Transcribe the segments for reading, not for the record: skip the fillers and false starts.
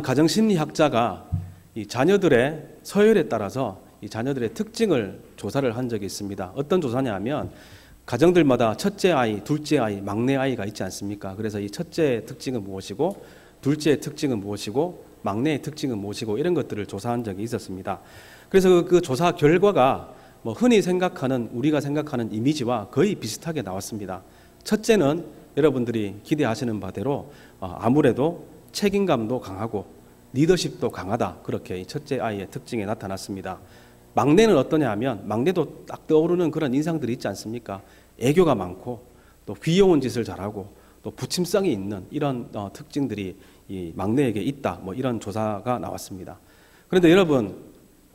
가정심리학자가 이 자녀들의 서열에 따라서 이 자녀들의 특징을 조사를 한 적이 있습니다. 어떤 조사냐 하면 가정들마다 첫째 아이, 둘째 아이, 막내 아이가 있지 않습니까? 그래서 이 첫째의 특징은 무엇이고 둘째의 특징은 무엇이고 막내의 특징은 무엇이고 이런 것들을 조사한 적이 있었습니다. 그래서 그 조사 결과가 뭐 흔히 생각하는 우리가 생각하는 이미지와 거의 비슷하게 나왔습니다. 첫째는 여러분들이 기대하시는 바대로 아무래도 책임감도 강하고 리더십도 강하다. 그렇게 이 첫째 아이의 특징이 나타났습니다. 막내는 어떠냐 하면 막내도 딱 떠오르는 그런 인상들이 있지 않습니까? 애교가 많고 또 귀여운 짓을 잘하고 또 부침성이 있는 이런 특징들이 이 막내에게 있다. 뭐 이런 조사가 나왔습니다. 그런데 여러분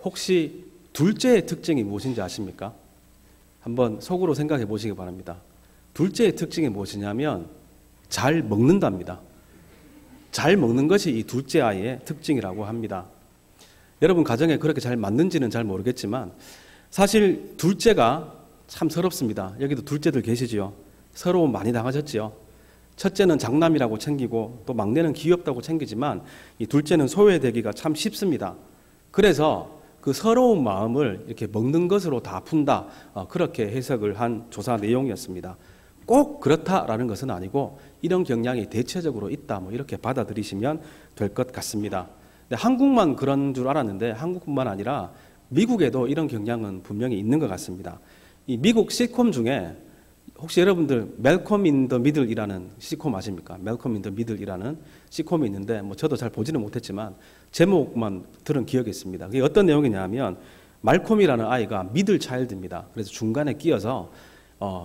혹시 둘째의 특징이 무엇인지 아십니까? 한번 속으로 생각해 보시기 바랍니다. 둘째의 특징이 무엇이냐면 잘 먹는답니다. 잘 먹는 것이 이 둘째 아이의 특징이라고 합니다. 여러분 가정에 그렇게 잘 맞는지는 잘 모르겠지만 사실 둘째가 참 서럽습니다. 여기도 둘째들 계시지요. 서러움 많이 당하셨지요. 첫째는 장남이라고 챙기고 또 막내는 귀엽다고 챙기지만 이 둘째는 소외되기가 참 쉽습니다. 그래서 그 서러운 마음을 이렇게 먹는 것으로 다 푼다. 그렇게 해석을 한 조사 내용이었습니다. 꼭 그렇다라는 것은 아니고 이런 경향이 대체적으로 있다. 뭐 이렇게 받아들이시면 될 것 같습니다. 근데 한국만 그런 줄 알았는데 한국뿐만 아니라 미국에도 이런 경향은 분명히 있는 것 같습니다. 이 미국 시트콤 중에 혹시 여러분들 멜컴 인 더 미들이라는 시트콤 아십니까? 멜컴 인 더 미들이라는 시트콤이 있는데 뭐 저도 잘 보지는 못했지만 제목만 들은 기억이 있습니다. 그게 어떤 내용이냐면 말콤이라는 아이가 미들 차일드입니다. 그래서 중간에 끼어서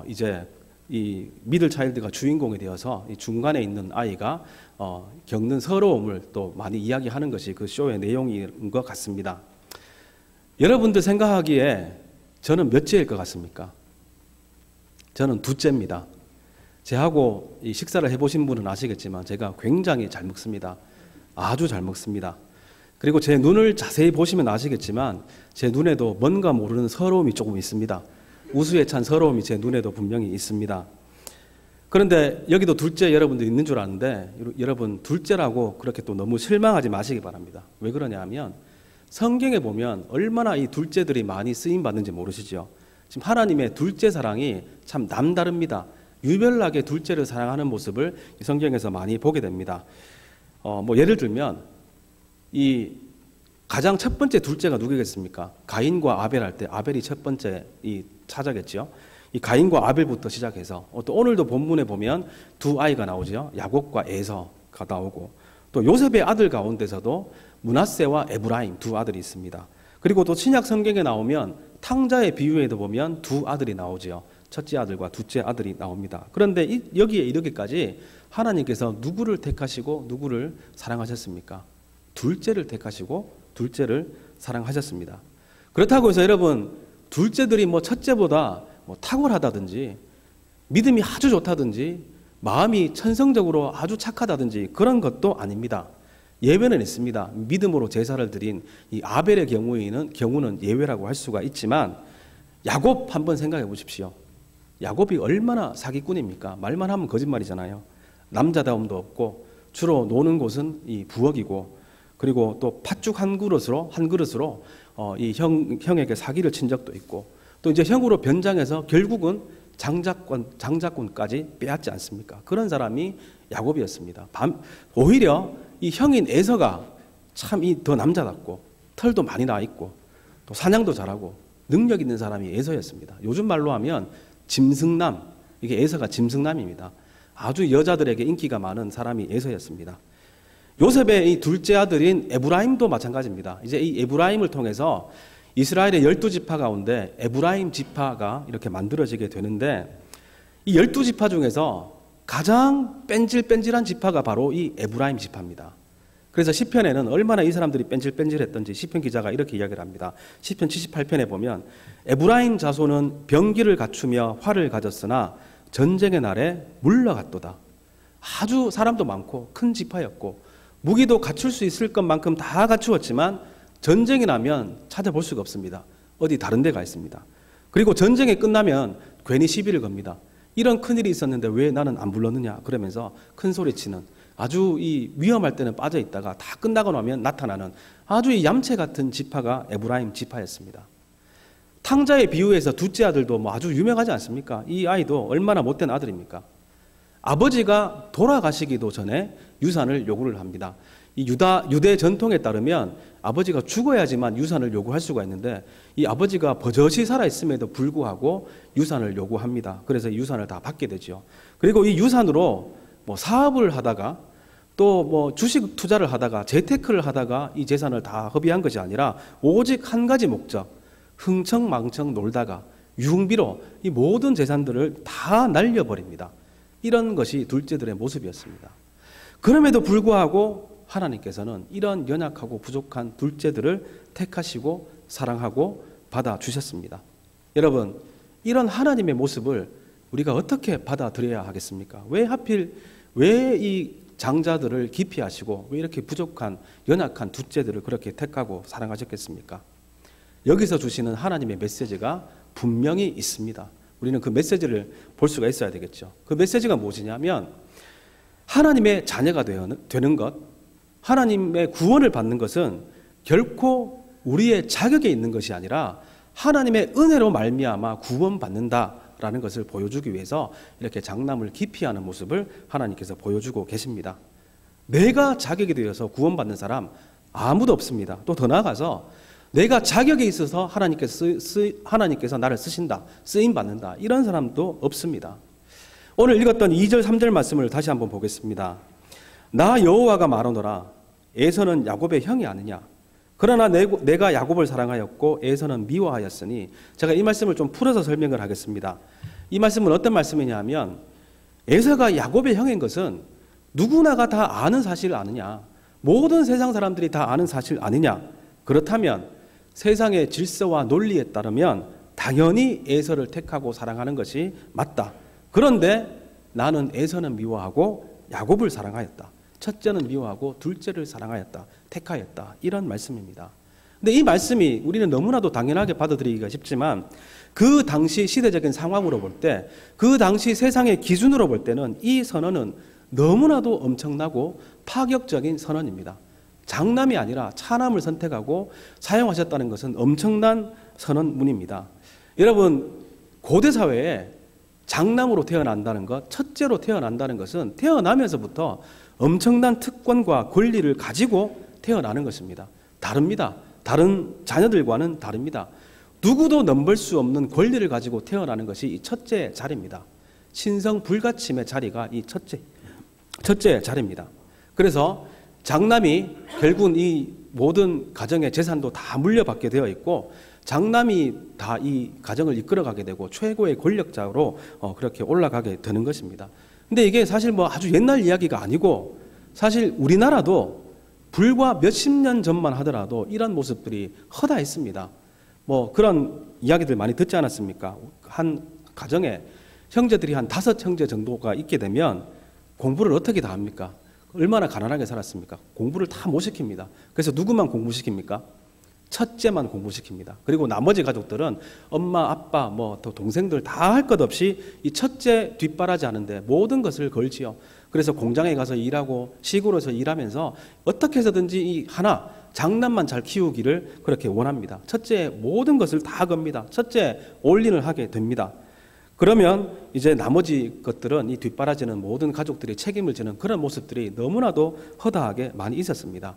이제 이 미들 차일드가 주인공이 되어서 이 중간에 있는 아이가 겪는 서러움을 또 많이 이야기하는 것이 그 쇼의 내용인 것 같습니다. 여러분들 생각하기에 저는 몇째일 것 같습니까? 저는 둘째입니다. 제하고 이 식사를 해보신 분은 아시겠지만 제가 굉장히 잘 먹습니다. 아주 잘 먹습니다. 그리고 제 눈을 자세히 보시면 아시겠지만 제 눈에도 뭔가 모르는 서러움이 조금 있습니다. 우수에 찬 서러움이 제 눈에도 분명히 있습니다. 그런데 여기도 둘째 여러분들 있는 줄 아는데 여러분 둘째라고 그렇게 또 너무 실망하지 마시기 바랍니다. 왜 그러냐 하면 성경에 보면 얼마나 이 둘째들이 많이 쓰임받는지 모르시죠? 지금 하나님의 둘째 사랑이 참 남다릅니다. 유별나게 둘째를 사랑하는 모습을 이 성경에서 많이 보게 됩니다. 뭐 예를 들면 이 가장 첫 번째 둘째가 누구겠습니까? 가인과 아벨 할 때 아벨이 첫 번째 이 차자겠죠. 이 가인과 아벨부터 시작해서 또 오늘도 본문에 보면 두 아이가 나오죠. 야곱과 에서가 나오고 또 요셉의 아들 가운데서도 므낫세와 에브라임 두 아들이 있습니다. 그리고 또 신약 성경에 나오면 탕자의 비유에도 보면 두 아들이 나오죠. 첫째 아들과 둘째 아들이 나옵니다. 그런데 여기에 이르기까지 하나님께서 누구를 택하시고 누구를 사랑하셨습니까? 둘째를 택하시고 둘째를 사랑하셨습니다. 그렇다고 해서 여러분 둘째들이 뭐 첫째보다 뭐 탁월하다든지 믿음이 아주 좋다든지 마음이 천성적으로 아주 착하다든지 그런 것도 아닙니다. 예외는 있습니다. 믿음으로 제사를 드린 이 아벨의 경우는 예외라고 할 수가 있지만 야곱 한번 생각해 보십시오. 야곱이 얼마나 사기꾼입니까? 말만 하면 거짓말이잖아요. 남자다움도 없고 주로 노는 곳은 이 부엌이고 그리고 또 팥죽 한 그릇으로 이 형에게 사기를 친 적도 있고 또 이제 형으로 변장해서 결국은 장자권까지 빼앗지 않습니까? 그런 사람이 야곱이었습니다. 오히려 이 형인 에서가 참 더 남자답고 털도 많이 나 있고 또 사냥도 잘하고 능력 있는 사람이 에서였습니다. 요즘 말로 하면 짐승남, 이게 에서가 짐승남입니다. 아주 여자들에게 인기가 많은 사람이 에서였습니다. 요셉의 이 둘째 아들인 에브라임도 마찬가지입니다. 이제 이 에브라임을 통해서 이스라엘의 12지파 가운데 에브라임 지파가 이렇게 만들어지게 되는데 이 12지파 중에서 가장 뺀질뺀질한 지파가 바로 이 에브라임 지파입니다. 그래서 시편에는 얼마나 이 사람들이 뺀질뺀질했던지 시편 기자가 이렇게 이야기를 합니다. 시편 78편에 보면 에브라임 자손은 병기를 갖추며 활을 가졌으나 전쟁의 날에 물러갔도다. 아주 사람도 많고 큰 지파였고 무기도 갖출 수 있을 것만큼 다 갖추었지만 전쟁이 나면 찾아볼 수가 없습니다. 어디 다른 데 가 있습니다. 그리고 전쟁이 끝나면 괜히 시비를 겁니다. 이런 큰일이 있었는데 왜 나는 안 불렀느냐 그러면서 큰 소리치는 아주 이 위험할 때는 빠져 있다가 다 끝나고 나면 나타나는 아주 이 얌체 같은 지파가 에브라임 지파였습니다. 탕자의 비유에서 둘째 아들도 뭐 아주 유명하지 않습니까? 이 아이도 얼마나 못된 아들입니까? 아버지가 돌아가시기도 전에 유산을 요구를 합니다. 이 유대 전통에 따르면 아버지가 죽어야지만 유산을 요구할 수가 있는데 이 아버지가 버젓이 살아있음에도 불구하고 유산을 요구합니다. 그래서 유산을 다 받게 되죠. 그리고 이 유산으로 뭐 사업을 하다가 또 뭐 주식 투자를 하다가 재테크를 하다가 이 재산을 다 허비한 것이 아니라 오직 한 가지 목적, 흥청망청 놀다가 유흥비로 이 모든 재산들을 다 날려버립니다. 이런 것이 둘째들의 모습이었습니다. 그럼에도 불구하고 하나님께서는 이런 연약하고 부족한 둘째들을 택하시고 사랑하고 받아주셨습니다. 여러분, 이런 하나님의 모습을 우리가 어떻게 받아들여야 하겠습니까? 왜 하필 왜 이 장자들을 기피하시고 왜 이렇게 부족한 연약한 둘째들을 그렇게 택하고 사랑하셨겠습니까? 여기서 주시는 하나님의 메시지가 분명히 있습니다. 우리는 그 메시지를 볼 수가 있어야 되겠죠. 그 메시지가 무엇이냐면 하나님의 자녀가 되는 것, 하나님의 구원을 받는 것은 결코 우리의 자격에 있는 것이 아니라 하나님의 은혜로 말미암아 구원받는다라는 것을 보여주기 위해서 이렇게 장남을 기피하는 모습을 하나님께서 보여주고 계십니다. 내가 자격이 되어서 구원받는 사람 아무도 없습니다. 또 더 나아가서 내가 자격에 있어서 하나님께서 나를 쓰신다, 쓰임받는다 이런 사람도 없습니다. 오늘 읽었던 2절 3절 말씀을 다시 한번 보겠습니다. 나 여호와가 말하노라 에서는 야곱의 형이 아니냐 그러나 내가 야곱을 사랑하였고 에서는 미워하였으니 제가 이 말씀을 좀 풀어서 설명을 하겠습니다. 이 말씀은 어떤 말씀이냐 하면 에서가 야곱의 형인 것은 누구나가 다 아는 사실 아느냐, 모든 세상 사람들이 다 아는 사실 아니냐, 그렇다면 세상의 질서와 논리에 따르면 당연히 에서를 택하고 사랑하는 것이 맞다. 그런데 나는 에서는 미워하고 야곱을 사랑하였다. 첫째는 미워하고 둘째를 사랑하였다. 택하였다. 이런 말씀입니다. 근데 이 말씀이 우리는 너무나도 당연하게 받아들이기가 쉽지만 그 당시 시대적인 상황으로 볼 때, 그 당시 세상의 기준으로 볼 때는 이 선언은 너무나도 엄청나고 파격적인 선언입니다. 장남이 아니라 차남을 선택하고 사용하셨다는 것은 엄청난 선언문입니다. 여러분, 고대 사회에 장남으로 태어난다는 것, 첫째로 태어난다는 것은 태어나면서부터 엄청난 특권과 권리를 가지고 태어나는 것입니다. 다릅니다. 다른 자녀들과는 다릅니다. 누구도 넘볼 수 없는 권리를 가지고 태어나는 것이 이 첫째 자리입니다. 신성 불가침의 자리가 이 첫째 자리입니다. 그래서 장남이 결국은 이 모든 가정의 재산도 다 물려받게 되어 있고 장남이 다 이 가정을 이끌어가게 되고 최고의 권력자로 그렇게 올라가게 되는 것입니다. 근데 이게 사실 뭐 아주 옛날 이야기가 아니고 사실 우리나라도 불과 몇십 년 전만 하더라도 이런 모습들이 허다했습니다. 뭐 그런 이야기들 많이 듣지 않았습니까? 한 가정에 형제들이 한 5형제 정도가 있게 되면 공부를 어떻게 다 합니까? 얼마나 가난하게 살았습니까? 공부를 다 못 시킵니다. 그래서 누구만 공부시킵니까? 첫째만 공부시킵니다. 그리고 나머지 가족들은 엄마, 아빠, 뭐 또 동생들 다 할 것 없이 이 첫째 뒷바라지 하는데 모든 것을 걸지요. 그래서 공장에 가서 일하고 시골에서 일하면서 어떻게 해서든지 이 하나 장남만 잘 키우기를 그렇게 원합니다. 첫째 모든 것을 다 겁니다. 첫째 올인을 하게 됩니다. 그러면 이제 나머지 것들은 이 뒷바라지는 모든 가족들이 책임을 지는 그런 모습들이 너무나도 허다하게 많이 있었습니다.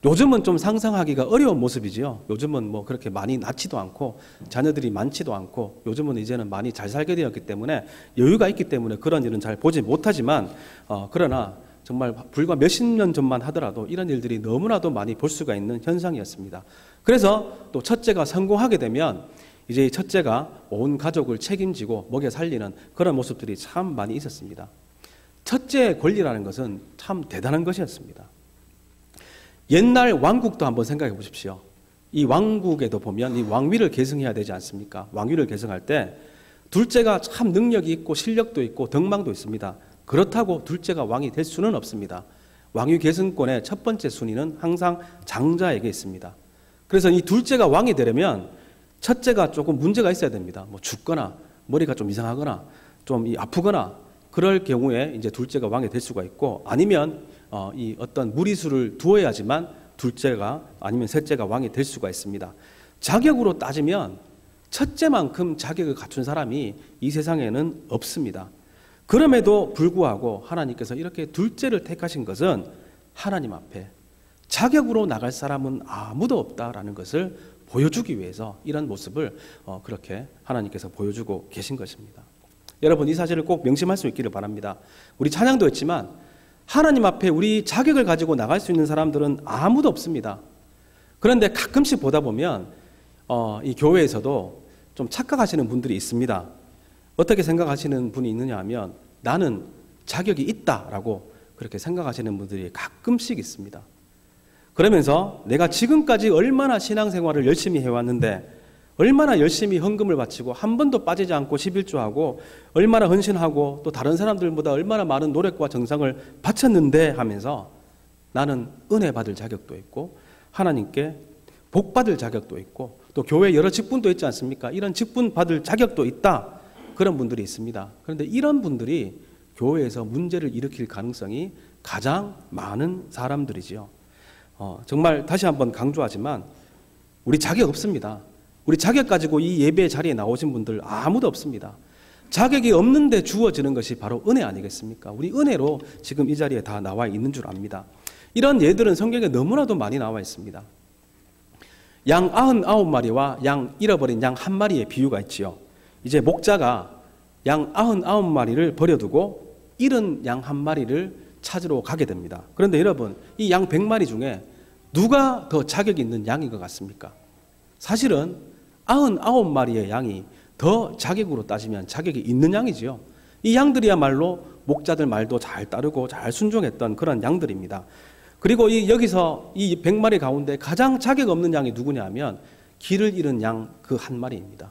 요즘은 좀 상상하기가 어려운 모습이지요. 요즘은 뭐 그렇게 많이 낳지도 않고 자녀들이 많지도 않고 요즘은 이제는 많이 잘 살게 되었기 때문에 여유가 있기 때문에 그런 일은 잘 보지 못하지만 그러나 정말 불과 몇십 년 전만 하더라도 이런 일들이 너무나도 많이 볼 수가 있는 현상이었습니다. 그래서 또 첫째가 성공하게 되면 이제 첫째가 온 가족을 책임지고 먹여 살리는 그런 모습들이 참 많이 있었습니다. 첫째의 권리라는 것은 참 대단한 것이었습니다. 옛날 왕국도 한번 생각해 보십시오. 이 왕국에도 보면 이 왕위를 계승해야 되지 않습니까? 왕위를 계승할 때 둘째가 참 능력이 있고 실력도 있고 덕망도 있습니다. 그렇다고 둘째가 왕이 될 수는 없습니다. 왕위 계승권의 첫 번째 순위는 항상 장자에게 있습니다. 그래서 이 둘째가 왕이 되려면 첫째가 조금 문제가 있어야 됩니다. 뭐 죽거나 머리가 좀 이상하거나 좀 아프거나 그럴 경우에 이제 둘째가 왕이 될 수가 있고, 아니면 이 어떤 무리수를 두어야지만 둘째가 아니면 셋째가 왕이 될 수가 있습니다. 자격으로 따지면 첫째만큼 자격을 갖춘 사람이 이 세상에는 없습니다. 그럼에도 불구하고 하나님께서 이렇게 둘째를 택하신 것은 하나님 앞에 자격으로 나갈 사람은 아무도 없다라는 것을 보여주기 위해서 이런 모습을 그렇게 하나님께서 보여주고 계신 것입니다. 여러분, 이 사실을 꼭 명심할 수 있기를 바랍니다. 우리 찬양도 했지만 하나님 앞에 우리 자격을 가지고 나갈 수 있는 사람들은 아무도 없습니다. 그런데 가끔씩 보다 보면 이 교회에서도 좀 착각하시는 분들이 있습니다. 어떻게 생각하시는 분이 있느냐 하면 나는 자격이 있다라고 그렇게 생각하시는 분들이 가끔씩 있습니다. 그러면서 내가 지금까지 얼마나 신앙생활을 열심히 해왔는데, 얼마나 열심히 헌금을 바치고 한 번도 빠지지 않고 11조하고 얼마나 헌신하고 또 다른 사람들보다 얼마나 많은 노력과 정성을 바쳤는데 하면서 나는 은혜 받을 자격도 있고 하나님께 복 받을 자격도 있고 또 교회 여러 직분도 있지 않습니까? 이런 직분 받을 자격도 있다. 그런 분들이 있습니다. 그런데 이런 분들이 교회에서 문제를 일으킬 가능성이 가장 많은 사람들이지요. 정말 다시 한번 강조하지만 우리 자격 없습니다. 우리 자격 가지고 이 예배 자리에 나오신 분들 아무도 없습니다. 자격이 없는데 주어지는 것이 바로 은혜 아니겠습니까? 우리 은혜로 지금 이 자리에 다 나와 있는 줄 압니다. 이런 예들은 성경에 너무나도 많이 나와 있습니다. 양 99마리와 양 잃어버린 양 1마리의 비유가 있지요. 이제 목자가 양 99마리를 버려두고 잃은 양 1마리를 찾으러 가게 됩니다. 그런데 여러분, 이 양 100마리 중에 누가 더 자격이 있는 양인 것 같습니까? 사실은 99마리의 양이 더 자격으로 따지면 자격이 있는 양이지요. 이 양들이야말로 목자들 말도 잘 따르고 잘 순종했던 그런 양들입니다. 그리고 여기서 이 100마리 가운데 가장 자격 없는 양이 누구냐 하면 길을 잃은 양 그 1마리입니다.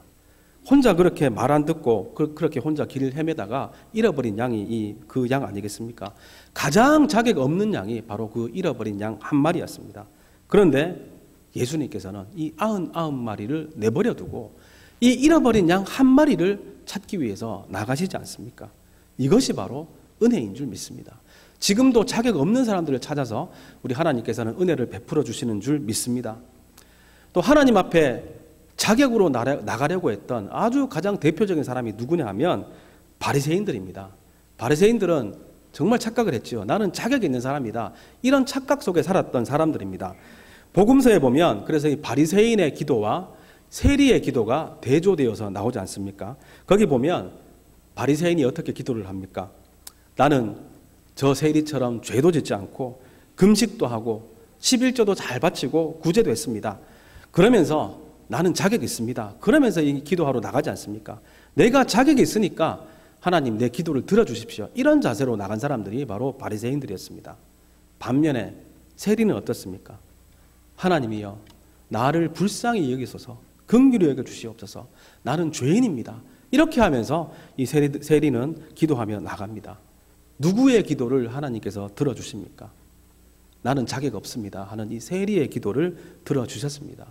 혼자 그렇게 말 안 듣고 그렇게 혼자 길을 헤매다가 잃어버린 양이 그 양 아니겠습니까? 가장 자격 없는 양이 바로 그 잃어버린 양 1마리였습니다. 그런데 예수님께서는 이 99마리를 내버려 두고 이 잃어버린 양 1마리를 찾기 위해서 나가시지 않습니까? 이것이 바로 은혜인 줄 믿습니다. 지금도 자격 없는 사람들을 찾아서 우리 하나님께서는 은혜를 베풀어 주시는 줄 믿습니다. 또 하나님 앞에 자격으로 나가려고 했던 아주 가장 대표적인 사람이 누구냐 하면 바리새인들입니다. 바리새인들은 정말 착각을 했죠. 나는 자격이 있는 사람이다. 이런 착각 속에 살았던 사람들입니다. 복음서에 보면 그래서 이 바리새인의 기도와 세리의 기도가 대조되어서 나오지 않습니까? 거기 보면 바리새인이 어떻게 기도를 합니까? 나는 저 세리처럼 죄도 짓지 않고 금식도 하고 11조도 잘 바치고 구제도 했습니다. 그러면서 나는 자격이 있습니다. 그러면서 이 기도하러 나가지 않습니까? 내가 자격이 있으니까 하나님 내 기도를 들어주십시오. 이런 자세로 나간 사람들이 바로 바리새인들이었습니다. 반면에 세리는 어떻습니까? 하나님이여 나를 불쌍히 여기소서 긍휼히 여겨주시옵소서 나는 죄인입니다. 이렇게 하면서 이 세리는 기도하며 나갑니다. 누구의 기도를 하나님께서 들어주십니까? 나는 자격 없습니다 하는 이 세리의 기도를 들어주셨습니다.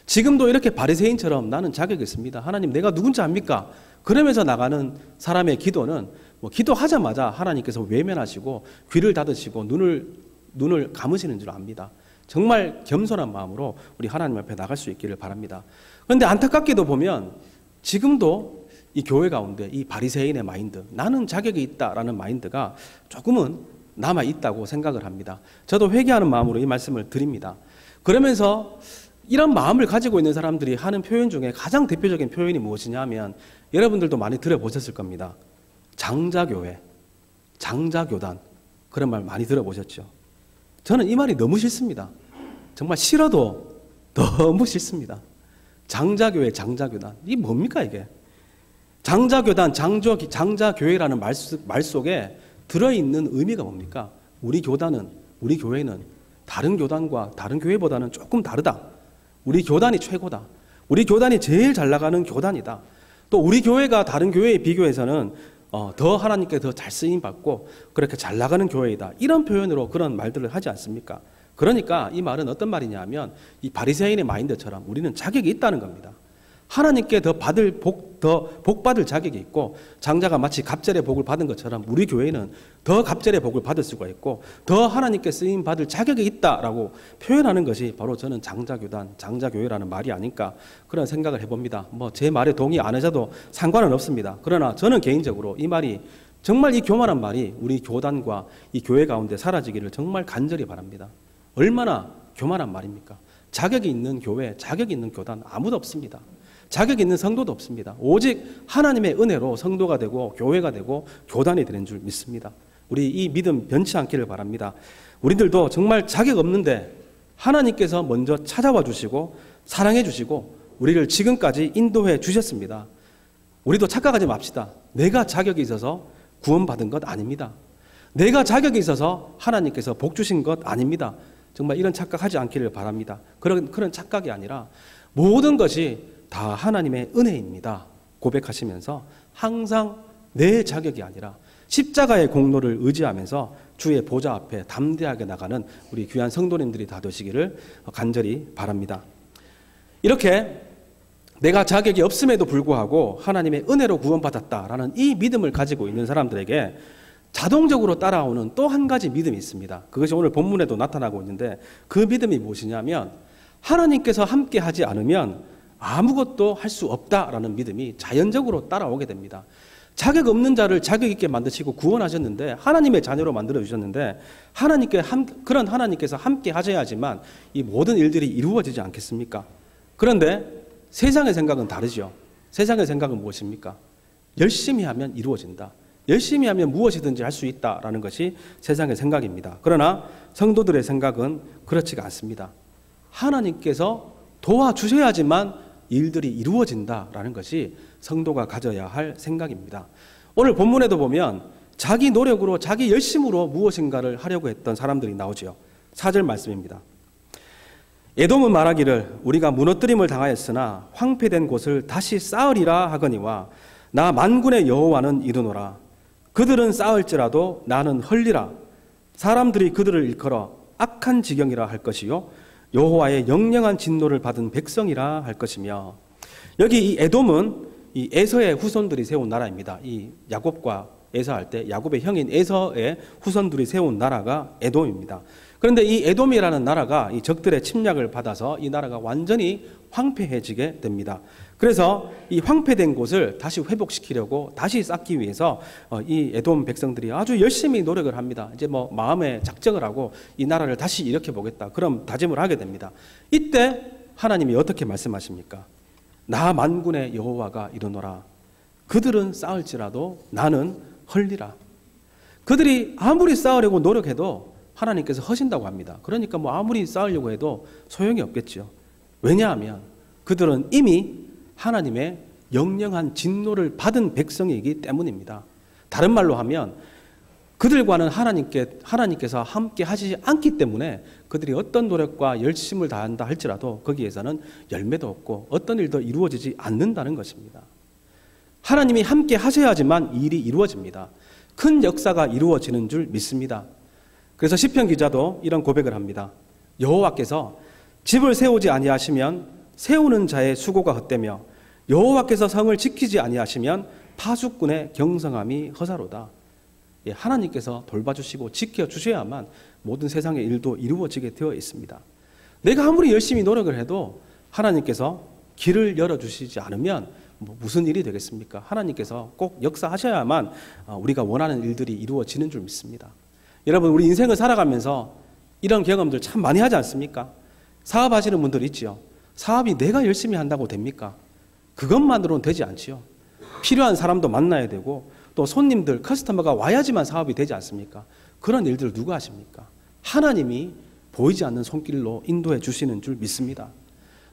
지금도 이렇게 바리새인처럼 나는 자격이 있습니다. 하나님 내가 누군지 압니까? 그러면서 나가는 사람의 기도는 기도하자마자 하나님께서 외면하시고 귀를 닫으시고 눈을 감으시는 줄 압니다. 정말 겸손한 마음으로 우리 하나님 앞에 나갈 수 있기를 바랍니다. 그런데 안타깝게도 보면 지금도 이 교회 가운데 이 바리새인의 마인드, 나는 자격이 있다라는 마인드가 조금은 남아있다고 생각을 합니다. 저도 회개하는 마음으로 이 말씀을 드립니다. 그러면서 이런 마음을 가지고 있는 사람들이 하는 표현 중에 가장 대표적인 표현이 무엇이냐 하면 여러분들도 많이 들어보셨을 겁니다. 장자교회, 장자교단, 그런 말 많이 들어보셨죠? 저는 이 말이 너무 싫습니다. 정말 싫어도 너무 싫습니다. 장자교회, 장자교단. 이게 뭡니까 이게? 장자교단, 장자교회라는 말 속에 들어있는 의미가 뭡니까? 우리 교단은, 우리 교회는 다른 교단과 다른 교회보다는 조금 다르다. 우리 교단이 최고다. 우리 교단이 제일 잘 나가는 교단이다. 또 우리 교회가 다른 교회에 비교해서는 더 하나님께 더 잘 쓰임받고 그렇게 잘 나가는 교회이다. 이런 표현으로 그런 말들을 하지 않습니까? 그러니까 이 말은 어떤 말이냐 하면 이 바리새인의 마인드처럼 우리는 자격이 있다는 겁니다. 하나님께 더 복 받을 자격이 있고, 장자가 마치 갑절의 복을 받은 것처럼 우리 교회는 더 갑절의 복을 받을 수가 있고 더 하나님께 쓰임 받을 자격이 있다라고 표현하는 것이 바로 저는 장자교단, 장자교회라는 말이 아닐까 그런 생각을 해봅니다. 뭐 제 말에 동의 안 하셔도 상관은 없습니다. 그러나 저는 개인적으로 이 말이 정말 이 교만한 말이 우리 교단과 이 교회 가운데 사라지기를 정말 간절히 바랍니다. 얼마나 교만한 말입니까? 자격이 있는 교회, 자격이 있는 교단 아무도 없습니다. 자격 있는 성도도 없습니다. 오직 하나님의 은혜로 성도가 되고 교회가 되고 교단이 되는 줄 믿습니다. 우리 이 믿음 변치 않기를 바랍니다. 우리들도 정말 자격 없는데 하나님께서 먼저 찾아와 주시고 사랑해 주시고 우리를 지금까지 인도해 주셨습니다. 우리도 착각하지 맙시다. 내가 자격이 있어서 구원받은 것 아닙니다. 내가 자격이 있어서 하나님께서 복 주신 것 아닙니다. 정말 이런 착각하지 않기를 바랍니다. 그런 착각이 아니라 모든 것이 다 하나님의 은혜입니다. 고백하시면서 항상 내 자격이 아니라 십자가의 공로를 의지하면서 주의 보좌 앞에 담대하게 나가는 우리 귀한 성도님들이 다 되시기를 간절히 바랍니다. 이렇게 내가 자격이 없음에도 불구하고 하나님의 은혜로 구원받았다라는 이 믿음을 가지고 있는 사람들에게 자동적으로 따라오는 또 한 가지 믿음이 있습니다. 그것이 오늘 본문에도 나타나고 있는데 그 믿음이 무엇이냐면 하나님께서 함께 하지 않으면 아무것도 할 수 없다라는 믿음이 자연적으로 따라오게 됩니다. 자격 없는 자를 자격 있게 만드시고 구원하셨는데 하나님의 자녀로 만들어 주셨는데 그런 하나님께서 함께 하셔야지만 이 모든 일들이 이루어지지 않겠습니까? 그런데 세상의 생각은 다르죠. 세상의 생각은 무엇입니까? 열심히 하면 이루어진다. 열심히 하면 무엇이든지 할 수 있다라는 것이 세상의 생각입니다. 그러나 성도들의 생각은 그렇지가 않습니다. 하나님께서 도와주셔야지만 일들이 이루어진다라는 것이 성도가 가져야 할 생각입니다. 오늘 본문에도 보면 자기 노력으로 자기 열심으로 무엇인가를 하려고 했던 사람들이 나오죠. 4절 말씀입니다. 에돔은 말하기를 우리가 무너뜨림을 당하였으나 황폐된 곳을 다시 쌓으리라 하거니와 나 만군의 여호와는 이르노라. 그들은 쌓을지라도 나는 헐리라. 사람들이 그들을 일컬어 악한 지경이라 할 것이요 여호와의 영영한 진노를 받은 백성이라 할 것이며, 여기 이 에돔은 이 에서의 후손들이 세운 나라입니다. 이 야곱과 에서할 때 야곱의 형인 에서의 후손들이 세운 나라가 에돔입니다. 그런데 이 에돔이라는 나라가 이 적들의 침략을 받아서 이 나라가 완전히 황폐해지게 됩니다. 그래서 이 황폐된 곳을 다시 회복시키려고 다시 쌓기 위해서 이 에돔 백성들이 아주 열심히 노력을 합니다. 이제 뭐 마음에 작정을 하고 이 나라를 다시 일으켜 보겠다. 그럼 다짐을 하게 됩니다. 이때 하나님이 어떻게 말씀하십니까? 나 만군의 여호와가 이르노라. 그들은 쌓을지라도 나는 헐리라. 그들이 아무리 쌓으려고 노력해도 하나님께서 허신다고 합니다. 그러니까 뭐 아무리 쌓으려고 해도 소용이 없겠죠. 왜냐하면 그들은 이미 하나님의 영영한 진노를 받은 백성이기 때문입니다. 다른 말로 하면 그들과는 하나님께서 함께 하시지 않기 때문에 그들이 어떤 노력과 열심을 다한다 할지라도 거기에서는 열매도 없고 어떤 일도 이루어지지 않는다는 것입니다. 하나님이 함께 하셔야지만 일이 이루어집니다. 큰 역사가 이루어지는 줄 믿습니다. 그래서 시편 기자도 이런 고백을 합니다. 여호와께서 집을 세우지 아니하시면 세우는 자의 수고가 헛되며 여호와께서 성을 지키지 아니하시면 파수꾼의 경성함이 허사로다. 하나님께서 돌봐주시고 지켜주셔야만 모든 세상의 일도 이루어지게 되어 있습니다. 내가 아무리 열심히 노력을 해도 하나님께서 길을 열어주시지 않으면 무슨 일이 되겠습니까? 하나님께서 꼭 역사하셔야만 우리가 원하는 일들이 이루어지는 줄 믿습니다. 여러분, 우리 인생을 살아가면서 이런 경험들 참 많이 하지 않습니까? 사업하시는 분들 있지요. 사업이 내가 열심히 한다고 됩니까? 그것만으로는 되지 않지요. 필요한 사람도 만나야 되고 또 손님들, 커스터머가 와야지만 사업이 되지 않습니까? 그런 일들을 누가 하십니까? 하나님이 보이지 않는 손길로 인도해 주시는 줄 믿습니다.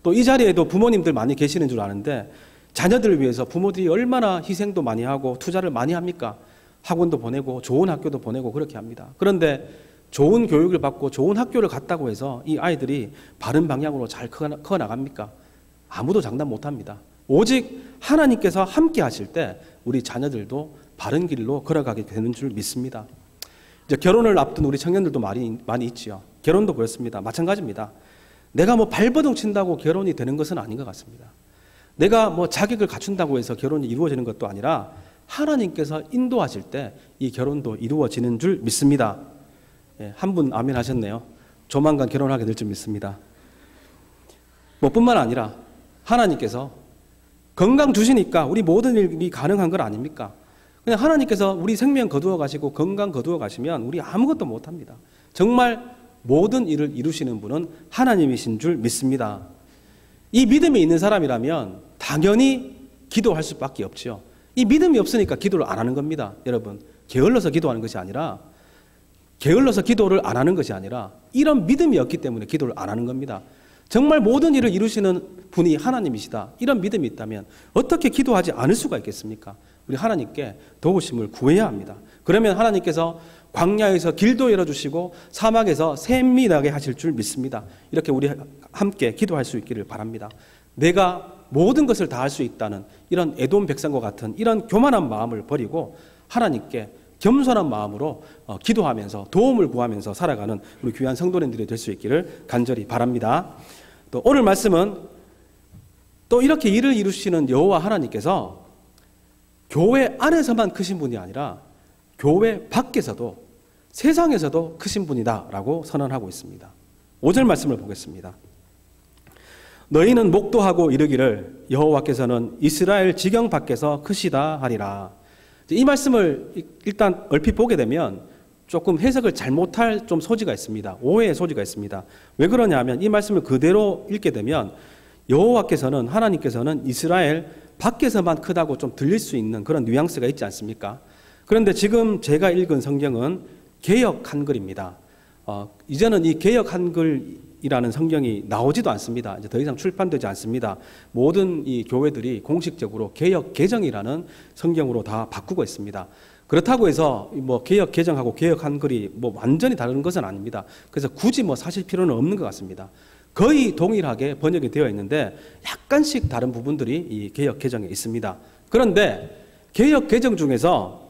또 이 자리에도 부모님들 많이 계시는 줄 아는데 자녀들을 위해서 부모들이 얼마나 희생도 많이 하고 투자를 많이 합니까? 학원도 보내고 좋은 학교도 보내고 그렇게 합니다. 그런데 좋은 교육을 받고 좋은 학교를 갔다고 해서 이 아이들이 바른 방향으로 잘 커 나갑니까? 아무도 장담 못합니다. 오직 하나님께서 함께 하실 때 우리 자녀들도 바른 길로 걸어가게 되는 줄 믿습니다. 이제 결혼을 앞둔 우리 청년들도 많이 있지요. 결혼도 그렇습니다. 마찬가지입니다. 내가 뭐 발버둥 친다고 결혼이 되는 것은 아닌 것 같습니다. 내가 뭐 자격을 갖춘다고 해서 결혼이 이루어지는 것도 아니라 하나님께서 인도하실 때 이 결혼도 이루어지는 줄 믿습니다. 예, 한 분 아멘 하셨네요. 조만간 결혼하게 될 줄 믿습니다. 뭐 뿐만 아니라 하나님께서 건강 주시니까 우리 모든 일이 가능한 건 아닙니까? 그냥 하나님께서 우리 생명 거두어 가시고 건강 거두어 가시면 우리 아무것도 못합니다. 정말 모든 일을 이루시는 분은 하나님이신 줄 믿습니다. 이 믿음이 있는 사람이라면 당연히 기도할 수밖에 없죠. 이 믿음이 없으니까 기도를 안 하는 겁니다. 여러분, 게을러서 기도하는 것이 아니라, 게을러서 기도를 안 하는 것이 아니라 이런 믿음이 없기 때문에 기도를 안 하는 겁니다. 정말 모든 일을 이루시는 분이 하나님이시다, 이런 믿음이 있다면 어떻게 기도하지 않을 수가 있겠습니까? 우리 하나님께 도우심을 구해야 합니다. 그러면 하나님께서 광야에서 길도 열어주시고 사막에서 샘이 나게 하실 줄 믿습니다. 이렇게 우리 함께 기도할 수 있기를 바랍니다. 내가 모든 것을 다 할 수 있다는 이런 에돔 백성과 같은 이런 교만한 마음을 버리고 하나님께 겸손한 마음으로 기도하면서 도움을 구하면서 살아가는 우리 귀한 성도님들이 될 수 있기를 간절히 바랍니다. 또 오늘 말씀은 또 이렇게 일을 이루시는 여호와 하나님께서 교회 안에서만 크신 분이 아니라 교회 밖에서도 세상에서도 크신 분이다라고 선언하고 있습니다. 5절 말씀을 보겠습니다. 너희는 목도하고 이르기를 여호와께서는 이스라엘 지경 밖에서 크시다 하리라. 이 말씀을 일단 얼핏 보게 되면 조금 해석을 잘못할 좀 소지가 있습니다. 오해의 소지가 있습니다. 왜 그러냐 하면 이 말씀을 그대로 읽게 되면 여호와께서는, 하나님께서는 이스라엘 밖에서만 크다고 좀 들릴 수 있는 그런 뉘앙스가 있지 않습니까? 그런데 지금 제가 읽은 성경은 개역 한글입니다. 이제는 이 개역 한글이라는 성경이 나오지도 않습니다. 이제 더 이상 출판되지 않습니다. 모든 이 교회들이 공식적으로 개역 개정이라는 성경으로 다 바꾸고 있습니다. 그렇다고 해서 뭐 개역 개정하고 개역 한글이 뭐 완전히 다른 것은 아닙니다. 그래서 굳이 뭐 사실 필요는 없는 것 같습니다. 거의 동일하게 번역이 되어 있는데 약간씩 다른 부분들이 이 개역 개정에 있습니다. 그런데 개역 개정 중에서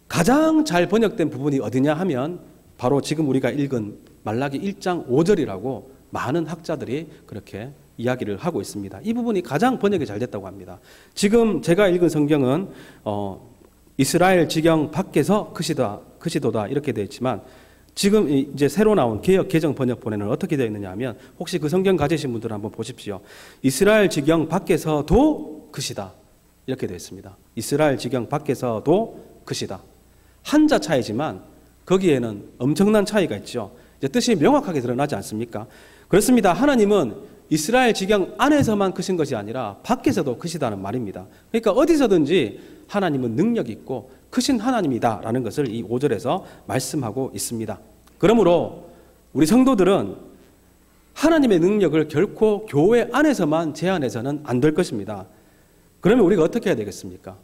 가장 잘 번역된 부분이 어디냐 하면 바로 지금 우리가 읽은 말라기 1장 5절이라고 많은 학자들이 그렇게 이야기를 하고 있습니다. 이 부분이 가장 번역이 잘 됐다고 합니다. 지금 제가 읽은 성경은 이스라엘 지경 밖에서 크시도다 이렇게 되어 있지만 지금 이제 새로 나온 개역 개정 번역본에는 어떻게 되어 있느냐 하면 혹시 그 성경 가지신 분들 한번 보십시오. 이스라엘 지경 밖에서도 크시다 이렇게 되어 있습니다. 이스라엘 지경 밖에서도 크시다. 한자 차이지만 거기에는 엄청난 차이가 있죠. 이제 뜻이 명확하게 드러나지 않습니까? 그렇습니다. 하나님은 이스라엘 지경 안에서만 크신 것이 아니라 밖에서도 크시다는 말입니다. 그러니까 어디서든지 하나님은 능력 있고 크신 하나님이다라는 것을 이 5절에서 말씀하고 있습니다. 그러므로 우리 성도들은 하나님의 능력을 결코 교회 안에서만 제한해서는 안 될 것입니다. 그러면 우리가 어떻게 해야 되겠습니까?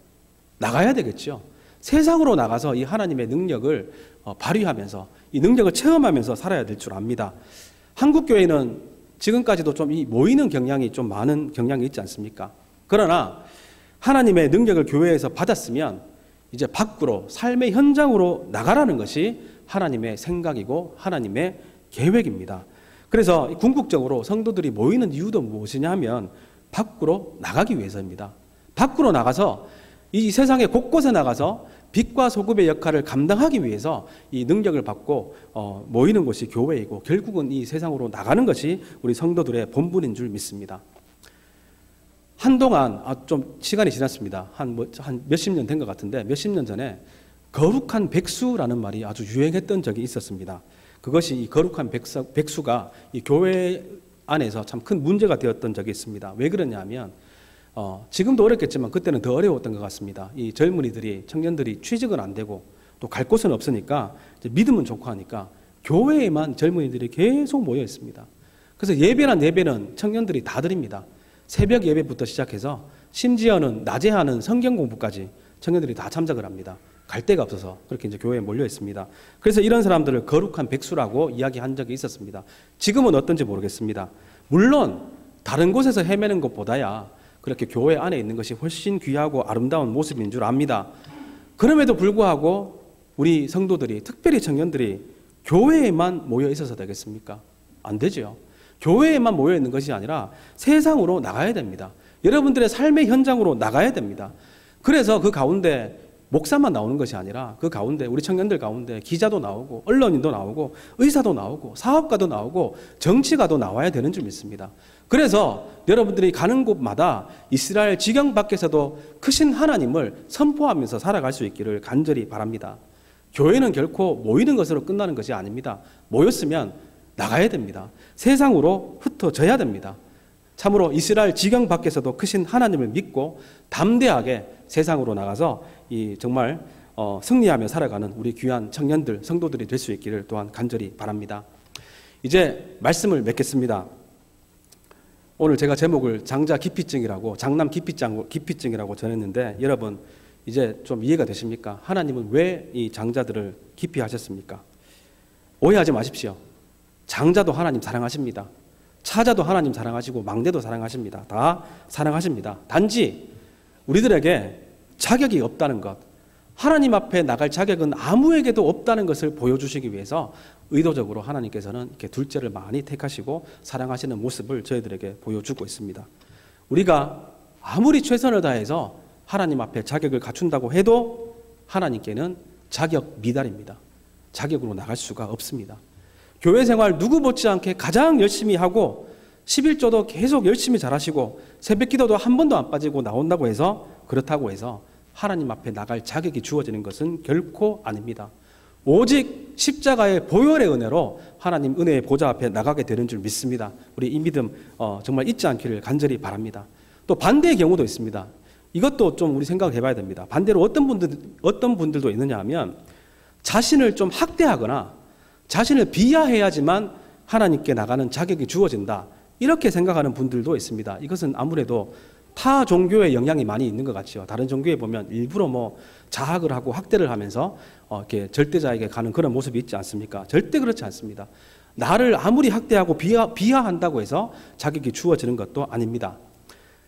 나가야 되겠죠. 세상으로 나가서 이 하나님의 능력을 발휘하면서 이 능력을 체험하면서 살아야 될 줄 압니다. 한국 교회는 지금까지도 좀 이 모이는 경향이 좀 많은 경향이 있지 않습니까? 그러나 하나님의 능력을 교회에서 받았으면 이제 밖으로 삶의 현장으로 나가라는 것이 하나님의 생각이고 하나님의 계획입니다. 그래서 궁극적으로 성도들이 모이는 이유도 무엇이냐 하면 밖으로 나가기 위해서입니다. 밖으로 나가서 이 세상의 곳곳에 나가서 빛과 소금의 역할을 감당하기 위해서 이 능력을 받고 모이는 곳이 교회이고 결국은 이 세상으로 나가는 것이 우리 성도들의 본분인 줄 믿습니다. 한동안 좀 시간이 지났습니다. 한 몇십 년 된 것 같은데 몇십 년 전에 거룩한 백수라는 말이 아주 유행했던 적이 있었습니다. 그것이 이 거룩한 백수가 이 교회 안에서 참 큰 문제가 되었던 적이 있습니다. 왜 그러냐면 지금도 어렵겠지만 그때는 더 어려웠던 것 같습니다. 이 젊은이들이, 청년들이 취직은 안 되고 또 갈 곳은 없으니까 이제 믿음은 좋고 하니까 교회에만 젊은이들이 계속 모여 있습니다. 그래서 예배는 청년들이 다 드립니다. 새벽 예배부터 시작해서 심지어는 낮에 하는 성경 공부까지 청년들이 다 참석을 합니다. 갈 데가 없어서 그렇게 이제 교회에 몰려 있습니다. 그래서 이런 사람들을 거룩한 백수라고 이야기한 적이 있었습니다. 지금은 어떤지 모르겠습니다. 물론 다른 곳에서 헤매는 것보다야 그렇게 교회 안에 있는 것이 훨씬 귀하고 아름다운 모습인 줄 압니다. 그럼에도 불구하고 우리 성도들이, 특별히 청년들이 교회에만 모여 있어서 되겠습니까? 안 되죠. 교회에만 모여 있는 것이 아니라 세상으로 나가야 됩니다. 여러분들의 삶의 현장으로 나가야 됩니다. 그래서 그 가운데 목사만 나오는 것이 아니라 그 가운데 우리 청년들 가운데 기자도 나오고 언론인도 나오고 의사도 나오고 사업가도 나오고 정치가도 나와야 되는 줄 믿습니다. 그래서 여러분들이 가는 곳마다 이스라엘 지경 밖에서도 크신 하나님을 선포하면서 살아갈 수 있기를 간절히 바랍니다. 교회는 결코 모이는 것으로 끝나는 것이 아닙니다. 모였으면 나가야 됩니다. 세상으로 흩어져야 됩니다. 참으로 이스라엘 지경 밖에서도 크신 하나님을 믿고 담대하게 세상으로 나가서 정말 승리하며 살아가는 우리 귀한 청년들, 성도들이 될 수 있기를 또한 간절히 바랍니다. 이제 말씀을 맺겠습니다. 오늘 제가 제목을 장자 기피증이라고, 장남 기피증이라고 전했는데 여러분 이제 좀 이해가 되십니까? 하나님은 왜 이 장자들을 기피하셨습니까? 오해하지 마십시오. 장자도 하나님 사랑하십니다. 차자도 하나님 사랑하시고 막내도 사랑하십니다. 다 사랑하십니다. 단지 우리들에게 자격이 없다는 것, 하나님 앞에 나갈 자격은 아무에게도 없다는 것을 보여주시기 위해서 의도적으로 하나님께서는 이렇게 둘째를 많이 택하시고 사랑하시는 모습을 저희들에게 보여주고 있습니다. 우리가 아무리 최선을 다해서 하나님 앞에 자격을 갖춘다고 해도 하나님께는 자격 미달입니다. 자격으로 나갈 수가 없습니다. 교회 생활 누구 못지않게 가장 열심히 하고 11조도 계속 열심히 잘하시고 새벽 기도도 한 번도 안 빠지고 나온다고 해서 그렇다고 해서 하나님 앞에 나갈 자격이 주어지는 것은 결코 아닙니다. 오직 십자가의 보혈의 은혜로 하나님 은혜의 보좌 앞에 나가게 되는 줄 믿습니다. 우리 이 믿음 정말 잊지 않기를 간절히 바랍니다. 또 반대의 경우도 있습니다. 이것도 좀 우리 생각해 봐야 됩니다. 반대로 어떤 분들도 있느냐 하면 자신을 좀 학대하거나 자신을 비하해야지만 하나님께 나가는 자격이 주어진다. 이렇게 생각하는 분들도 있습니다. 이것은 아무래도 타 종교의 영향이 많이 있는 것 같죠. 다른 종교에 보면 일부러 자학을 하고 학대를 하면서 이렇게 절대자에게 가는 그런 모습이 있지 않습니까? 절대 그렇지 않습니다. 나를 아무리 학대하고 비하한다고 해서 자격이 주어지는 것도 아닙니다.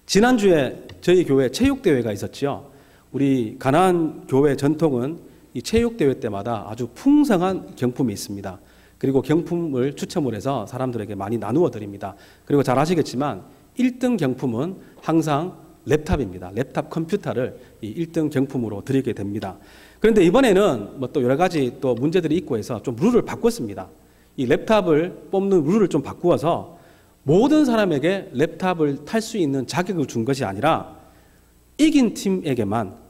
지난주에 저희 교회 체육대회가 있었죠. 우리 가나안 교회 전통은 이 체육대회 때마다 아주 풍성한 경품이 있습니다. 그리고 경품을 추첨을 해서 사람들에게 많이 나누어 드립니다. 그리고 잘 아시겠지만 1등 경품은 항상 랩탑입니다. 랩탑 컴퓨터를 이 1등 경품으로 드리게 됩니다. 그런데 이번에는 또 여러 가지 또 문제들이 있고 해서 좀 룰을 바꿨습니다. 이 랩탑을 뽑는 룰을 좀 바꾸어서 모든 사람에게 랩탑을 탈 수 있는 자격을 준 것이 아니라 이긴 팀에게만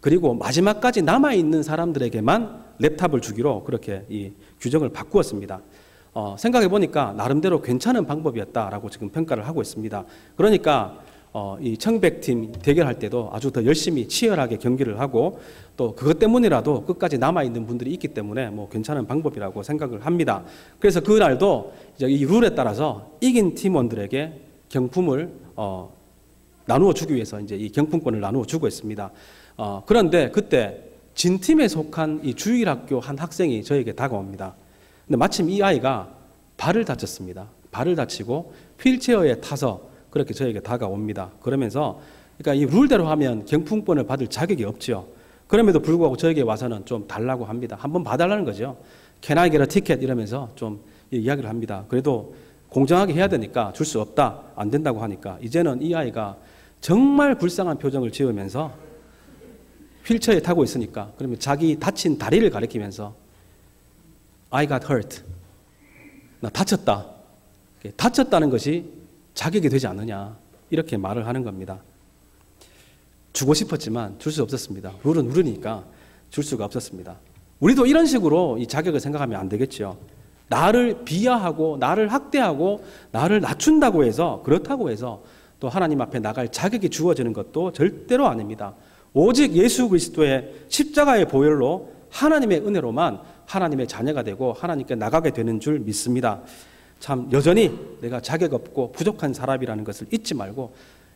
그리고 마지막까지 남아있는 사람들에게만 랩탑을 주기로 그렇게 이 규정을 바꾸었습니다. 생각해 보니까 나름대로 괜찮은 방법이었다라고 지금 평가를 하고 있습니다. 그러니까 이 청백팀 대결할 때도 아주 더 열심히 치열하게 경기를 하고 또 그것 때문이라도 끝까지 남아있는 분들이 있기 때문에 괜찮은 방법이라고 생각을 합니다. 그래서 그날도 이제 이 룰에 따라서 이긴 팀원들에게 경품을 나누어 주기 위해서 이제 이 경품권을 나누어 주고 있습니다. 그런데 그때 진 팀에 속한 이 주일학교 한 학생이 저에게 다가옵니다. 근데 마침 이 아이가 발을 다쳤습니다. 발을 다치고 휠체어에 타서 그렇게 저에게 다가옵니다. 그러면서 그러니까 이 룰대로 하면 경품권을 받을 자격이 없죠. 그럼에도 불구하고 저에게 와서는 좀 달라고 합니다. 한번 봐달라는 거죠. Can I get a ticket? 이러면서 좀 이야기를 합니다. 그래도 공정하게 해야 되니까 줄 수 없다. 안 된다고 하니까 이제는 이 아이가 정말 불쌍한 표정을 지으면서 휠체어에 타고 있으니까 그러면 자기 다친 다리를 가리키면서 I got hurt. 나 다쳤다. 다쳤다는 것이 자격이 되지 않느냐. 이렇게 말을 하는 겁니다. 주고 싶었지만 줄 수 없었습니다. 룰은 룰이니까 줄 수가 없었습니다. 우리도 이런 식으로 이 자격을 생각하면 안 되겠죠. 나를 비하하고 나를 학대하고 나를 낮춘다고 해서 그렇다고 해서 또 하나님 앞에 나갈 자격이 주어지는 것도 절대로 아닙니다. 오직 예수 그리스도의 십자가의 보혈로 하나님의 은혜로만 하나님의 자녀가 되고 하나님께 나가게 되는 줄 믿습니다. 참 여전히 내가 자격 없고 부족한 사람이라는 것을 잊지 말고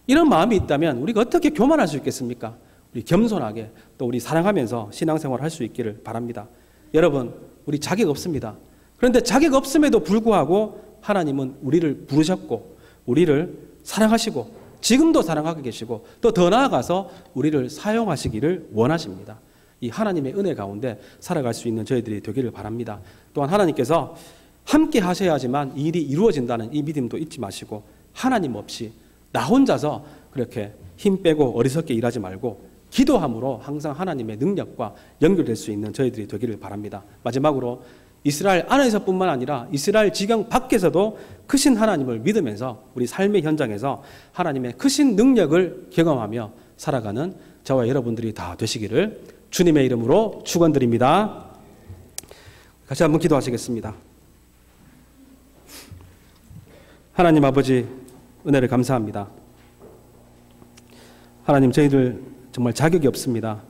이런 마음이 있다면 우리가 어떻게 교만할 수 있겠습니까? 우리 겸손하게 또 우리 사랑하면서 신앙생활을 할 수 있기를 바랍니다. 여러분 우리 자격 없습니다. 그런데 자격 없음에도 불구하고 하나님은 우리를 부르셨고 우리를 사랑하시고 지금도 사랑하고 계시고 또 더 나아가서 우리를 사용하시기를 원하십니다. 이 하나님의 은혜 가운데 살아갈 수 있는 저희들이 되기를 바랍니다. 또한 하나님께서 함께 하셔야지만 일이 이루어진다는 이 믿음도 잊지 마시고 하나님 없이 나 혼자서 그렇게 힘 빼고 어리석게 일하지 말고 기도함으로 항상 하나님의 능력과 연결될 수 있는 저희들이 되기를 바랍니다. 마지막으로 이스라엘 안에서뿐만 아니라 이스라엘 지경 밖에서도 크신 하나님을 믿으면서 우리 삶의 현장에서 하나님의 크신 능력을 경험하며 살아가는 저와 여러분들이 다 되시기를 주님의 이름으로 축원드립니다. 같이 한번 기도하시겠습니다. 하나님 아버지, 은혜를 감사합니다. 하나님, 저희들 정말 자격이 없습니다.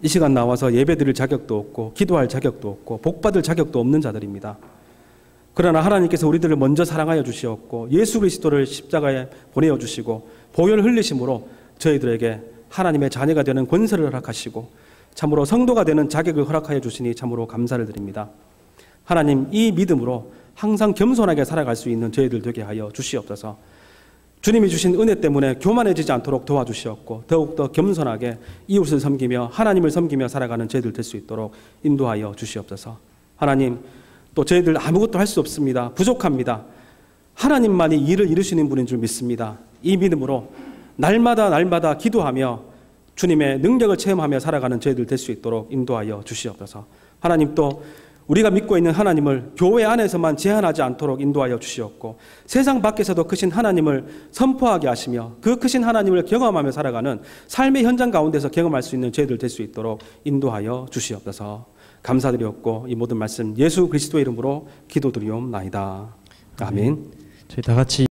이 시간 나와서 예배드릴 자격도 없고 기도할 자격도 없고 복받을 자격도 없는 자들입니다. 그러나 하나님께서 우리들을 먼저 사랑하여 주시었고 예수 그리스도를 십자가에 보내어 주시고 보혈 흘리심으로 저희들에게 하나님의 자녀가 되는 권세를 허락하시고 참으로 성도가 되는 자격을 허락하여 주시니 참으로 감사를 드립니다. 하나님, 이 믿음으로 항상 겸손하게 살아갈 수 있는 저희들 되게 하여 주시옵소서. 주님이 주신 은혜 때문에 교만해지지 않도록 도와주시었고 더욱더 겸손하게 이웃을 섬기며 하나님을 섬기며 살아가는 저희들 될 수 있도록 인도하여 주시옵소서. 하나님, 또 저희들 아무것도 할 수 없습니다. 부족합니다. 하나님만이 일을 이루시는 분인 줄 믿습니다. 이 믿음으로 날마다 기도하며 주님의 능력을 체험하며 살아가는 저희들 될 수 있도록 인도하여 주시옵소서. 하나님, 또 우리가 믿고 있는 하나님을 교회 안에서만 제한하지 않도록 인도하여 주시옵고 세상 밖에서도 크신 하나님을 선포하게 하시며 그 크신 하나님을 경험하며 살아가는 삶의 현장 가운데서 경험할 수 있는 저희들 될 수 있도록 인도하여 주시옵소서. 감사드렸고 이 모든 말씀 예수 그리스도의 이름으로 기도드리옵나이다. 아멘. 저희 다 같이